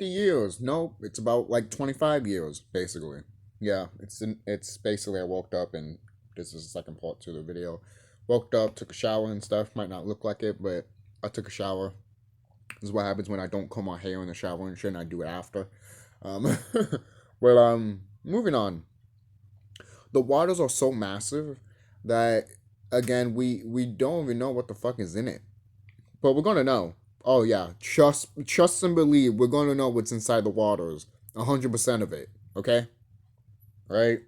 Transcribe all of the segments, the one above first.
50 years. No, it's about like 25 years, basically. Yeah, it's basically I woke up and this is the second part to the video. Woke up, took a shower and stuff. Might not look like it, but I took a shower. This is what happens when I don't comb my hair in the shower and shit, and I do it after. Um, moving on. The waters are so massive that again we don't even know what the fuck is in it, but we're gonna know. Oh yeah, trust and believe. We're gonna know what's inside the waters, 100% of it. Okay, right?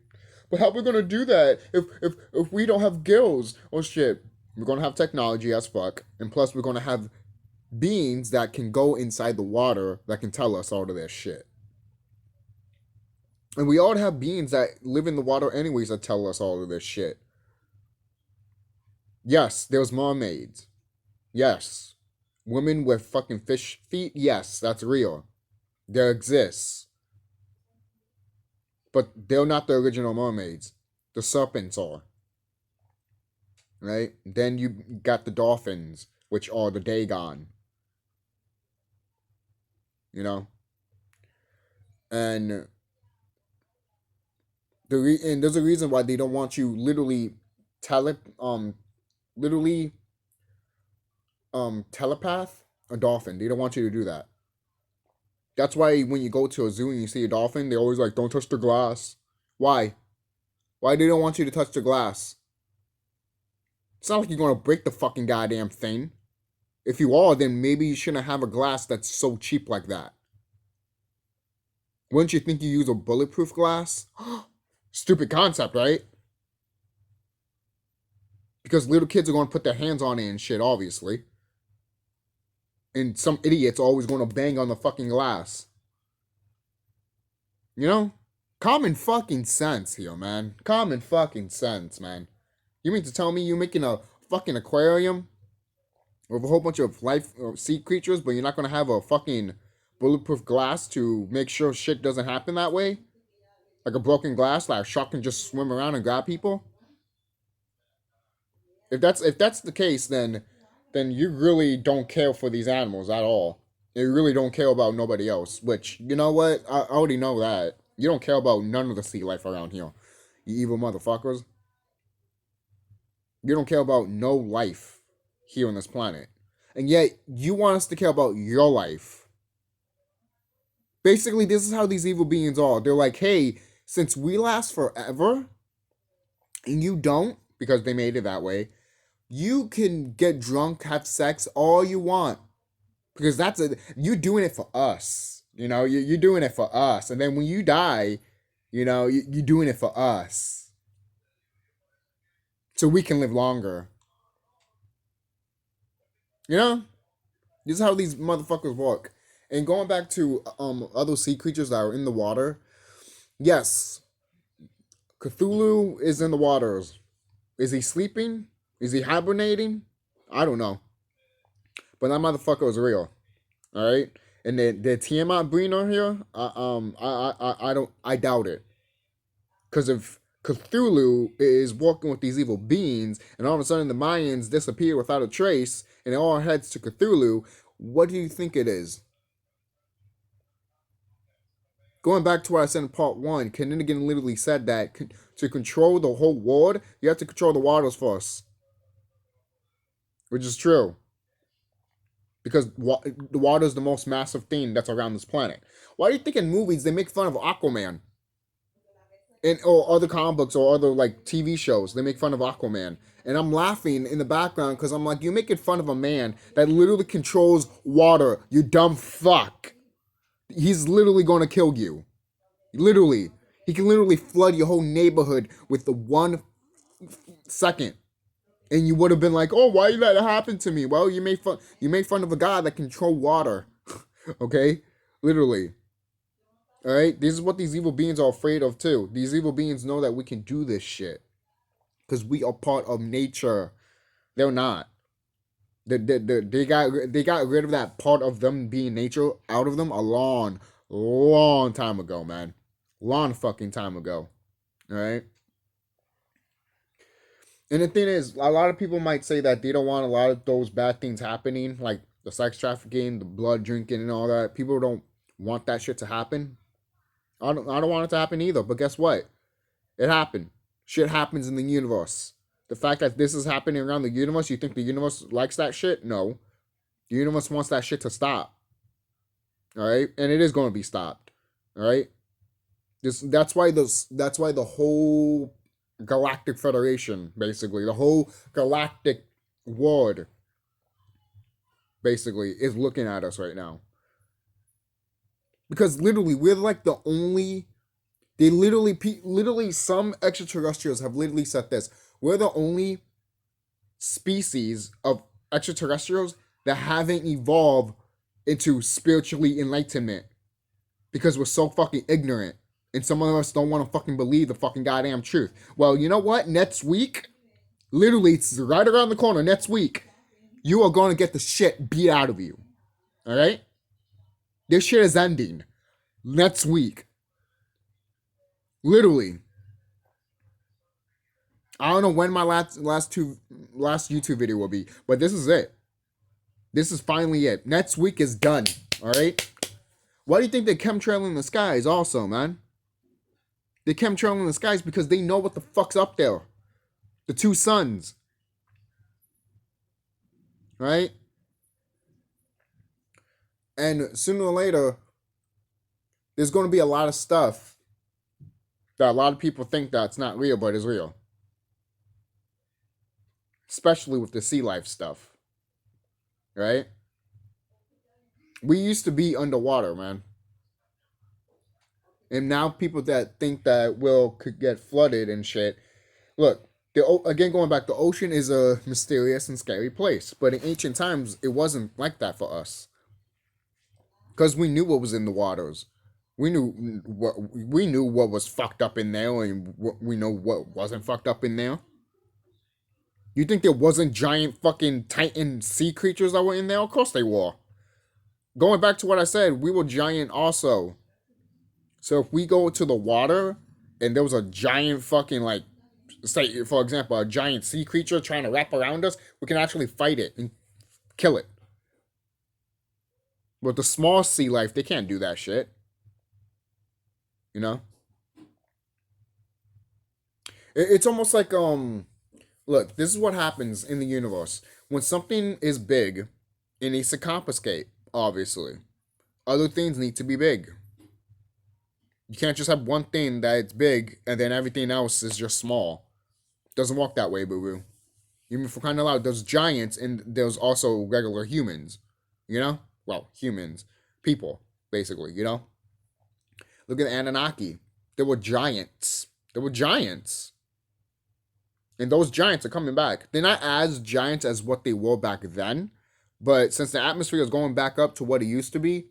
But how are we gonna do that if we don't have gills? Oh shit, we're gonna have technology as fuck, and plus we're gonna have beings that can go inside the water that can tell us all of their shit. And we all have beings that live in the water anyways that tell us all of this shit. Yes, there's mermaids. Yes. Women with fucking fish feet? Yes, that's real. There exists. But they're not the original mermaids. The serpents are. Right? Then you got the dolphins, which are the Dagon. You know? And there's a reason why they don't want you literally literally telepath a dolphin. They don't want you to do that. That's why when you go to a zoo and you see a dolphin, they're always like, don't touch the glass. Why? Why they don't want you to touch the glass? It's not like you're gonna break the fucking goddamn thing. If you are, then maybe you shouldn't have a glass that's so cheap like that. Wouldn't you think you use a bulletproof glass? Stupid concept, right? Because little kids are gonna put their hands on it and shit, obviously. And some idiot's always gonna bang on the fucking glass. You know? Common fucking sense here, man. Common fucking sense, man. You mean to tell me you're making a fucking aquarium with a whole bunch of life sea creatures, but you're not gonna have a fucking bulletproof glass to make sure shit doesn't happen that way? Like a broken glass, like a shark can just swim around and grab people? If that's the case, then you really don't care for these animals at all. You really don't care about nobody else. Which, you know what? I already know that. You don't care about none of the sea life around here. You evil motherfuckers. You don't care about no life here on this planet. And yet, you want us to care about your life. Basically, this is how these evil beings are. They're like, hey, since we last forever, and you don't, because they made it that way, you can get drunk, have sex, all you want. Because you're doing it for us. You know, you're doing it for us. And then when you die, you know, you're doing it for us. So we can live longer. You know? This is how these motherfuckers work. And going back to other sea creatures that are in the water, yes, Cthulhu is in the waters. Is he sleeping? Is he hibernating? I don't know. But that motherfucker is real. All right? And the Tiamat Brino here, I doubt it. Because if Cthulhu is walking with these evil beings, and all of a sudden the Mayans disappear without a trace, and it all heads to Cthulhu, what do you think it is? Going back to what I said in part 1, Kanigan literally said that to control the whole world, you have to control the waters first. Which is true. Because the water is the most massive thing that's around this planet. Why do you think in movies they make fun of Aquaman? Or other comic books or other like TV shows, they make fun of Aquaman. And I'm laughing in the background because I'm like, you're making fun of a man that literally controls water, you dumb fuck. He's literally going to kill you. Literally. He can literally flood your whole neighborhood with the 1 second. And you would have been like, oh, why did that happen to me? Well, you made fun of a guy that controls water. Okay? Literally. Alright? This is what these evil beings are afraid of too. These evil beings know that we can do this shit. Because we are part of nature. They're not. They got rid of that part of them being nature out of them a long time ago, man. Long fucking time ago. Alright? And the thing is, a lot of people might say that they don't want a lot of those bad things happening, like the sex trafficking, the blood drinking, and all that. People don't Want that shit to happen? I don't want it to happen either. But guess what? It happened. Shit happens in the universe. The fact that this is happening around the universe, you think the universe likes that shit? No. The universe wants that shit to stop. All right, and it is going to be stopped. All right. That's why the whole Galactic Federation, basically, the whole Galactic World, basically, is looking at us right now. Because literally, we're like the only. They literally, some extraterrestrials have literally said this. We're the only species of extraterrestrials that haven't evolved into spiritually enlightenment because we're so fucking ignorant. And some of us don't want to fucking believe the fucking goddamn truth. Well, you know what? Next week, literally, it's right around the corner. Next week, you are going to get the shit beat out of you. All right? This shit is ending next week. Literally. I don't know when my last YouTube video will be, but this is it. This is finally it. Next week is done. All right? Why do you think they chemtrailing the skies also, man? They chemtrailing the skies because they know what the fuck's up there. The two suns. Right? And sooner or later, there's going to be a lot of stuff that a lot of people think that's not real, but is real. Especially with the sea life stuff. Right? We used to be underwater, man. And now people that think that could get flooded and shit. Look, again, going back, the ocean is a mysterious and scary place. But in ancient times, it wasn't like that for us. Because we knew what was in the waters. We knew what was fucked up in there, and we know what wasn't fucked up in there. You think there wasn't giant fucking titan sea creatures that were in there? Of course they were. Going back to what I said, we were giant also. So if we go to the water and there was a giant fucking, like, say, for example, a giant sea creature trying to wrap around us, we can actually fight it and kill it. But the small sea life, they can't do that shit. You know? It's almost like, look, this is what happens in the universe. When something is big, it needs to compensate, obviously. Other things need to be big. You can't just have one thing that's big and then everything else is just small. Doesn't work that way, boo-boo. Even for crying out loud, there's giants and there's also regular humans. You know? Well, humans. People, basically, you know? Look at Anunnaki. There were giants. And those giants are coming back. They're not as giants as what they were back then. But since the atmosphere is going back up to what it used to be,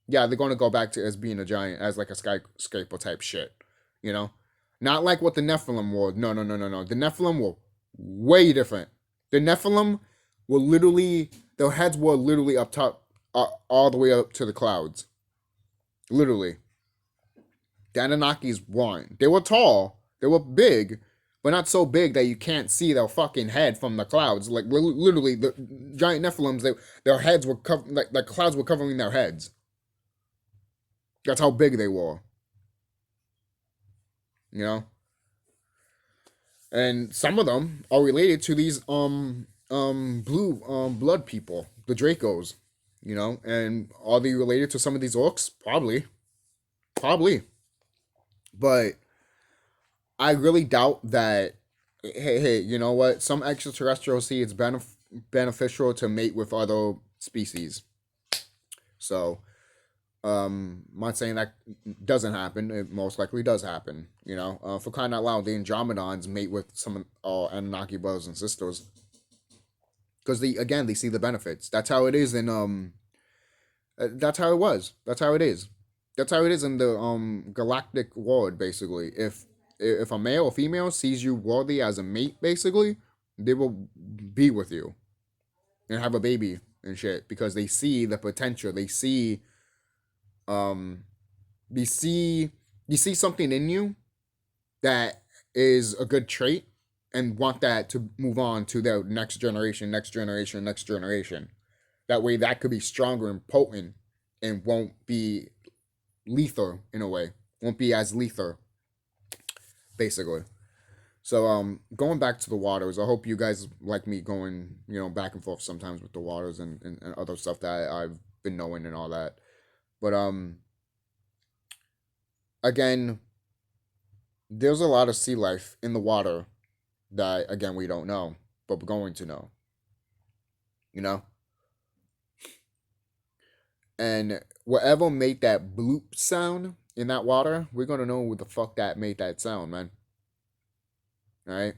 yeah, they're going to go back to as being a giant, as like a skyscraper type shit. You know? Not like what the Nephilim were. No. The Nephilim were way different. The Nephilim were literally, their heads were literally up top, all the way up to the clouds. Literally. The Anunnakis weren't. They were tall. They were big. But not so big that you can't see their fucking head from the clouds. Like, literally, the giant Nephilims, their heads were like the clouds were covering their heads. That's how big they were. You know? And some of them are related to these blue blood people, the Dracos. You know? And are they related to some of these orcs? Probably. But I really doubt that. Hey, you know what? Some extraterrestrials see it's beneficial to mate with other species. So, I'm not saying that doesn't happen. It most likely does happen. You know, for crying out loud, the Andromedons mate with some Anunnaki brothers and sisters because they see the benefits. That's how it is in That's how it was. That's how it is. That's how it is in the galactic world. Basically, if a male or female sees you worthy as a mate, basically, they will be with you and have a baby and shit because they see the potential. They see something in you that is a good trait and want that to move on to their next generation. That way that could be stronger and potent and won't be lethal in a way. Won't be as lethal, basically. So going back to the waters, I hope you guys like me going, back and forth sometimes with the waters and other stuff that I've been knowing and all that. But again, there's a lot of sea life in the water that again we don't know, but we're going to know. You know? And whatever made that bloop sound in that water, we're gonna know who the fuck that made that sound, man. Right?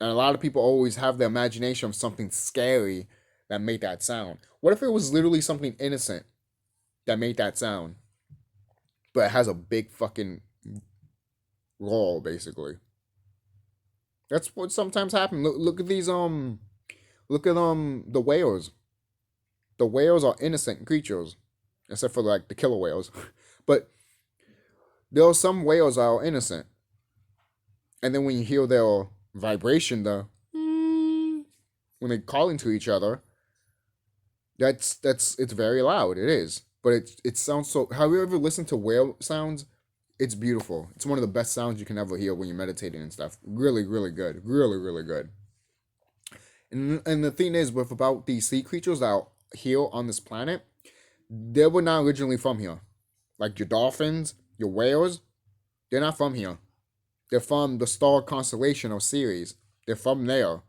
And a lot of people always have the imagination of something scary that made that sound. What if it was literally something innocent that made that sound, but it has a big fucking roar, basically? That's what sometimes happens. Look at these look at the whales. The whales are innocent creatures, except for like the killer whales. But there are some whales that are innocent, and then when you hear their vibration, when they're calling to each other, it's very loud. It is, but it sounds so. Have you ever listened to whale sounds? It's beautiful. It's one of the best sounds you can ever hear when you're meditating and stuff. Really, really good. Really, really good. And the thing is, with about these sea creatures that are here on this planet, they were not originally from here. Like your dolphins, your whales, they're not from here. They're from the star constellation of Ceres. They're from there.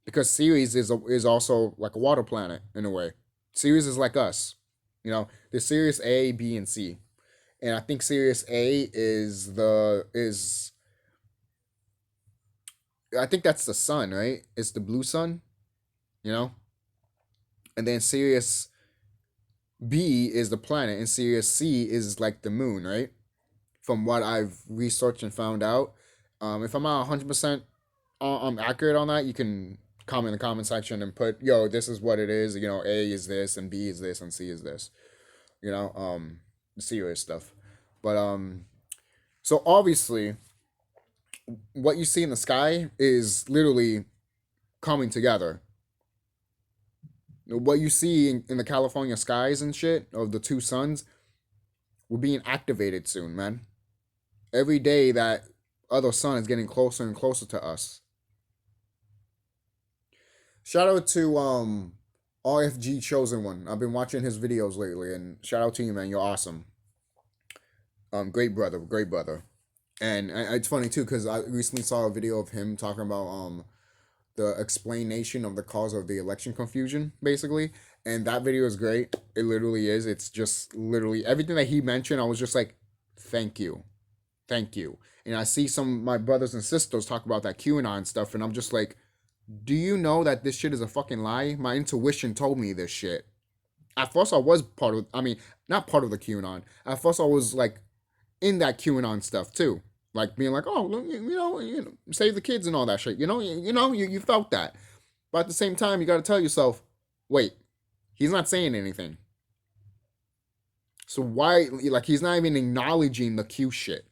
Because Ceres is also like a water planet in a way. Ceres is like us. There's Sirius A, B, and C. And I think Sirius A is I think that's the sun, right? It's the blue sun, you know? And then Sirius B is the planet, and Sirius C is like the moon, right? From what I've researched and found out. If I'm not 100% accurate on that, you can comment in the comment section and put, yo, this is what it is. A is this, and B is this, and C is this. Serious stuff. But so obviously, what you see in the sky is literally coming together. What you see in the California skies and shit of the two suns, we're being activated soon, man. Every day that other sun is getting closer and closer to us. Shout out to RFG Chosen One. I've been watching his videos lately, and shout out to you, man. You're awesome. Great brother, great brother. And it's funny too because I recently saw a video of him talking about the explanation of the cause of the election confusion, basically. And that video is great. It literally is. It's just literally everything that he mentioned. I was just like, thank you. Thank you. And I see some of my brothers and sisters talk about that QAnon stuff, and I'm just like, do you know that this shit is a fucking lie? My intuition told me this shit. At first, I was not part of the QAnon. At first, I was like in that QAnon stuff too. Like being like, oh, save the kids and all that shit. You felt that. But at the same time, you got to tell yourself, wait, he's not saying anything. So why, like, he's not even acknowledging the Q shit.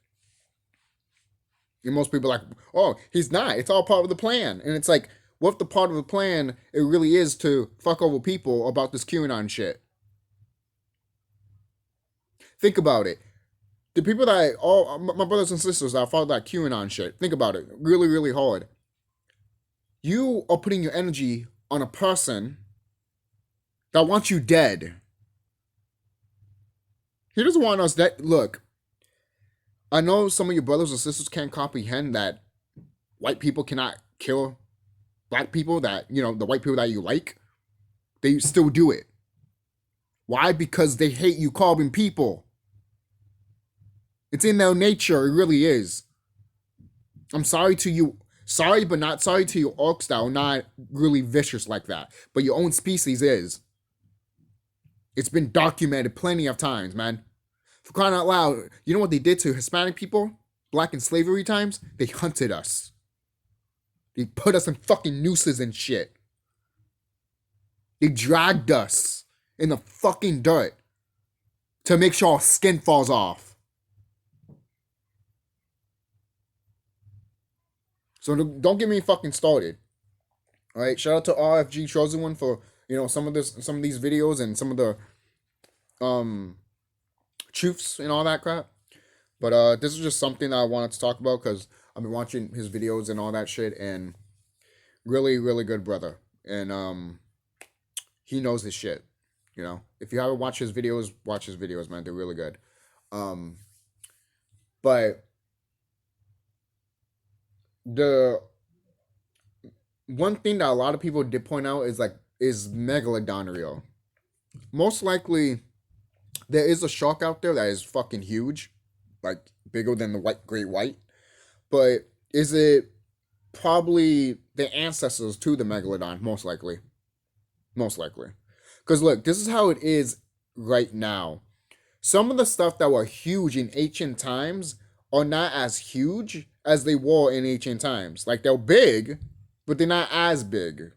And most people are like, oh, he's not. It's all part of the plan. And it's like, what if the part of the plan, it really is to fuck over people about this QAnon shit? Think about it. The people that, all my brothers and sisters that follow that QAnon shit, think about it really, really hard. You are putting your energy on a person that wants you dead. He doesn't want us dead. Look, I know some of your brothers and sisters can't comprehend that white people cannot kill black people, that, the white people that you like. They still do it. Why? Because they hate you carbon people. It's in their nature. It really is. I'm sorry to you. Sorry, but not sorry to you orcs that are not really vicious like that. But your own species is. It's been documented plenty of times, man. For crying out loud, you know what they did to Hispanic people? Black in slavery times? They hunted us. They put us in fucking nooses and shit. They dragged us in the fucking dirt to make sure our skin falls off. So don't get me fucking started. All right, shout out to RFG Chosen One for some of these videos and some of the truths and all that crap. But this is just something that I wanted to talk about because I've been watching his videos and all that shit, and really, really good brother. And he knows his shit. You know, if you haven't watched his videos, watch his videos, man. They're really good. Um, but the one thing that a lot of people did point out is megalodon real. Most likely, there is a shark out there that is fucking huge, like bigger than the great white. But is it probably the ancestors to the megalodon? Most likely. Because look, this is how it is right now. Some of the stuff that were huge in ancient times are not as huge as they were in ancient times. Like they're big, but they're not as big.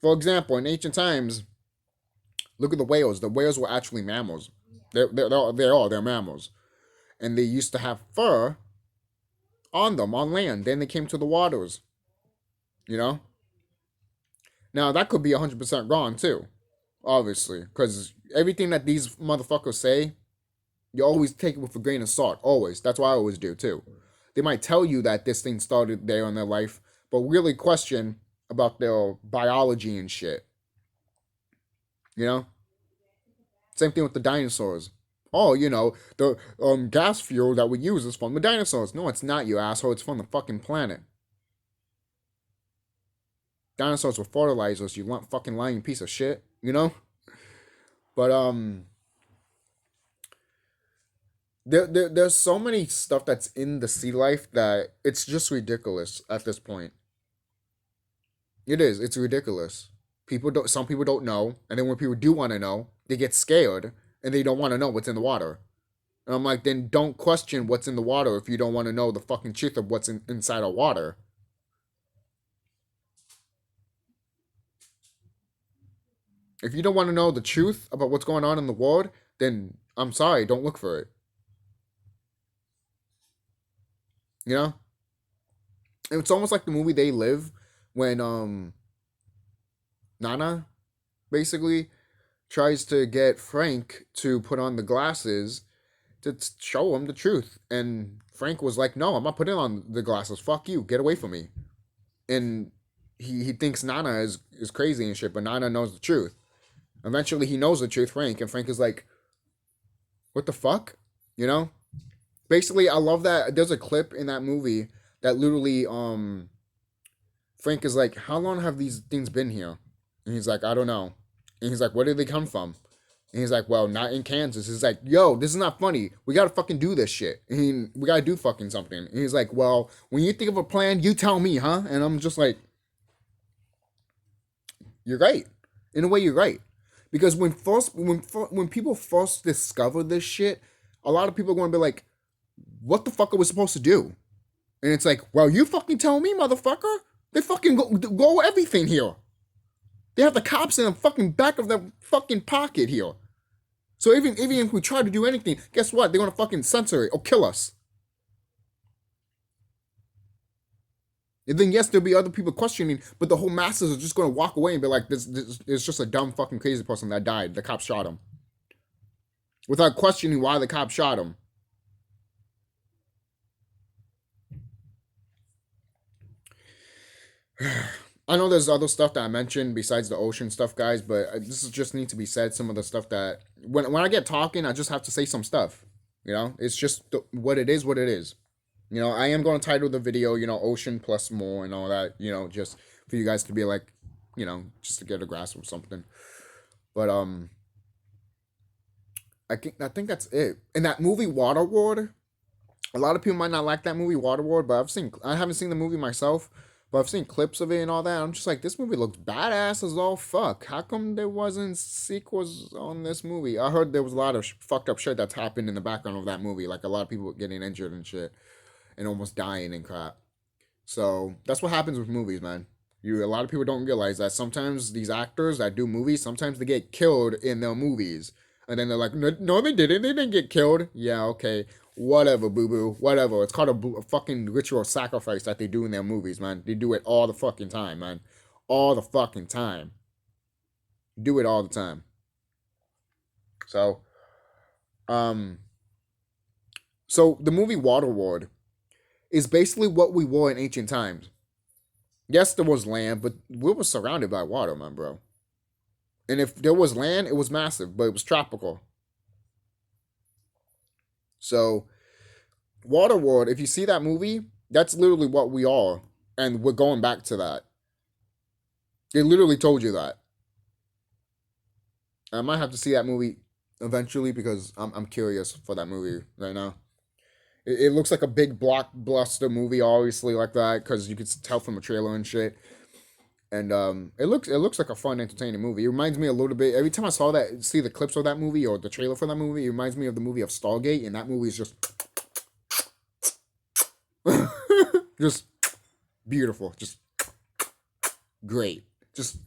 For example, in ancient times, look at the whales. The whales were actually mammals. They're mammals. And they used to have fur on them on land. Then they came to the waters. You know? Now, that could be 100% wrong, too. Obviously. Because everything that these motherfuckers say, you always take it with a grain of salt. Always. That's what I always do, too. They might tell you that this thing started there in their life, but really question about their biology and shit. You know? Same thing with the dinosaurs. Oh, the gas fuel that we use is from the dinosaurs. No, it's not, you asshole. It's from the fucking planet. Dinosaurs were fertilizers, you fucking lying piece of shit, you know? But there's so many stuff that's in the sea life that it's just ridiculous at this point. It is. It's ridiculous. Some people don't know, and then when people do want to know, they get scared and they don't want to know what's in the water. And I'm like, then don't question what's in the water if you don't want to know the fucking truth of what's inside our water. If you don't want to know the truth about what's going on in the world, then I'm sorry, don't look for it. You know? And it's almost like the movie They Live when Nana basically tries to get Frank to put on the glasses to show him the truth. And Frank was like, no, I'm not putting on the glasses. Fuck you. Get away from me. And he thinks Nana is crazy and shit, but Nana knows the truth. Eventually he knows the truth, Frank, and Frank is like, what the fuck? You know? Basically, I love that there's a clip in that movie that literally Frank is like, how long have these things been here? And he's like, I don't know. And he's like, where did they come from? And he's like, well, not in Kansas. He's like, yo, this is not funny. We gotta fucking do this shit. And we gotta do fucking something. And he's like, well, when you think of a plan, you tell me, huh? And I'm just like, you're right. In a way, you're right. Because when people first discover this shit, a lot of people are going to be like, what the fuck are we supposed to do? And it's like, well, you fucking tell me, motherfucker. They fucking go everything here. They have the cops in the fucking back of their fucking pocket here. So even if we try to do anything, guess what? They're going to fucking censor it or kill us. And then, yes, there'll be other people questioning, but the whole masses are just going to walk away and be like, this is just a dumb fucking crazy person that died. The cops shot him. Without questioning why the cops shot him. I know there's other stuff that I mentioned besides the ocean stuff, guys, but this just needs to be said. Some of the stuff that, when I get talking, I just have to say some stuff. You know? It's just what it is, what it is. You know, I am going to title the video, ocean plus more and all that, just for you guys to be like, just to get a grasp of something. But, I think that's it. And that movie Waterworld, a lot of people might not like that movie Waterworld, but I haven't seen the movie myself, but I've seen clips of it and all that. I'm just like, this movie looks badass as all fuck. How come there wasn't sequels on this movie? I heard there was a lot of fucked up shit that's happened in the background of that movie, like a lot of people getting injured and shit. And almost dying and crap. So that's what happens with movies, man. A lot of people don't realize that sometimes these actors that do movies, sometimes they get killed in their movies. And then they're like, no, they didn't. They didn't get killed. Yeah, okay. Whatever, boo-boo. Whatever. It's called a fucking ritual sacrifice that they do in their movies, man. They do it all the fucking time, man. All the fucking time. Do it all the time. So, So the movie Waterworld is basically what we were in ancient times. Yes, there was land, but we were surrounded by water, man, bro. And if there was land, it was massive, but it was tropical. So Waterworld, if you see that movie, that's literally what we are, and we're going back to that. They literally told you that. I might have to see that movie eventually because I'm curious for that movie right now. It looks like a big blockbuster movie, obviously like that, because you could tell from the trailer and shit. And it looks like a fun, entertaining movie. It reminds me a little bit. Every time I see the clips of that movie or the trailer for that movie, it reminds me of the movie of Stargate, and that movie is just just beautiful, just great. Just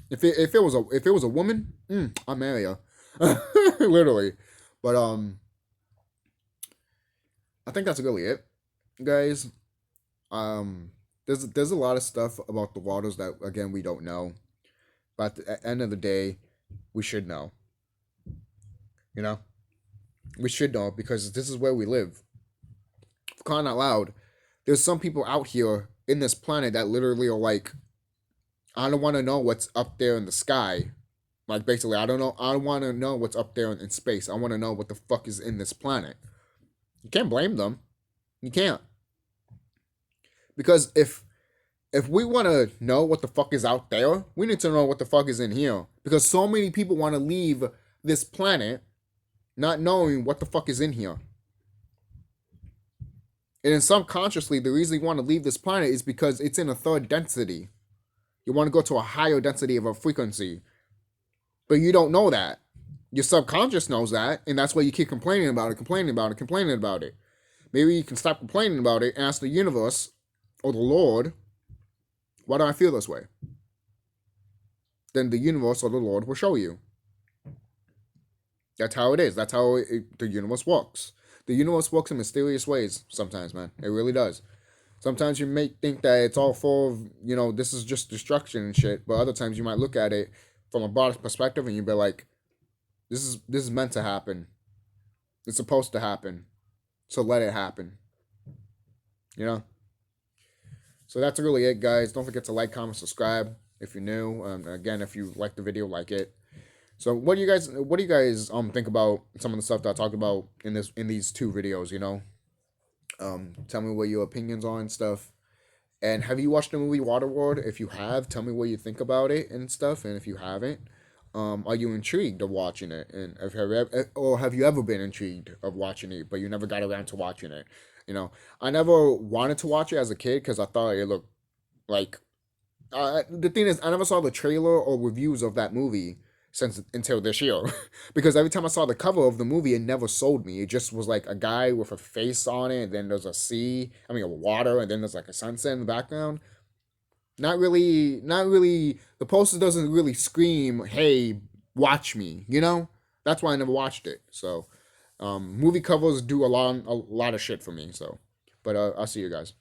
if it was a woman, I'd marry her, literally. But I think that's really it, guys. Um, there's a lot of stuff about the waters that again we don't know, but at the end of the day, we should know. You know, we should know because this is where we live. For crying out loud, there's some people out here in this planet that literally are like, I don't want to know what's up there in the sky. Like basically, I don't know. I don't want to know what's up there in space. I want to know what the fuck is in this planet. You can't blame them. You can't. Because if we want to know what the fuck is out there, we need to know what the fuck is in here. Because so many people want to leave this planet not knowing what the fuck is in here. And then subconsciously, the reason you want to leave this planet is because it's in a third density. You want to go to a higher density of a frequency. But you don't know that. Your subconscious knows that, and that's why you keep complaining about it, complaining about it, complaining about it. Maybe you can stop complaining about it and ask the universe or the Lord, why do I feel this way? Then the universe or the Lord will show you. That's how it is. That's how the universe works. The universe works in mysterious ways sometimes, man. It really does. Sometimes you may think that it's all full of, this is just destruction and shit. But other times you might look at it from a broader perspective and you'd be like, this is meant to happen. It's supposed to happen. So let it happen. So that's really it, guys. Don't forget to like, comment, subscribe if you're new. Again, if you like the video, like it. So what do you guys think about some of the stuff that I talked about in these two videos, Tell me what your opinions are and stuff. And have you watched the movie Waterworld? If you have, tell me what you think about it and stuff. And if you haven't, are you intrigued of watching it? And have you ever been intrigued of watching it, but you never got around to watching it? I never wanted to watch it as a kid because I thought it looked like. The thing is, I never saw the trailer or reviews of that movie until this year, because every time I saw the cover of the movie, it never sold me. It just was like a guy with a face on it, and then there's a water, and then there's like a sunset in the background. Not really. The poster doesn't really scream, "Hey, watch me." That's why I never watched it. So, movie covers do a lot of shit for me. So, but I'll see you guys.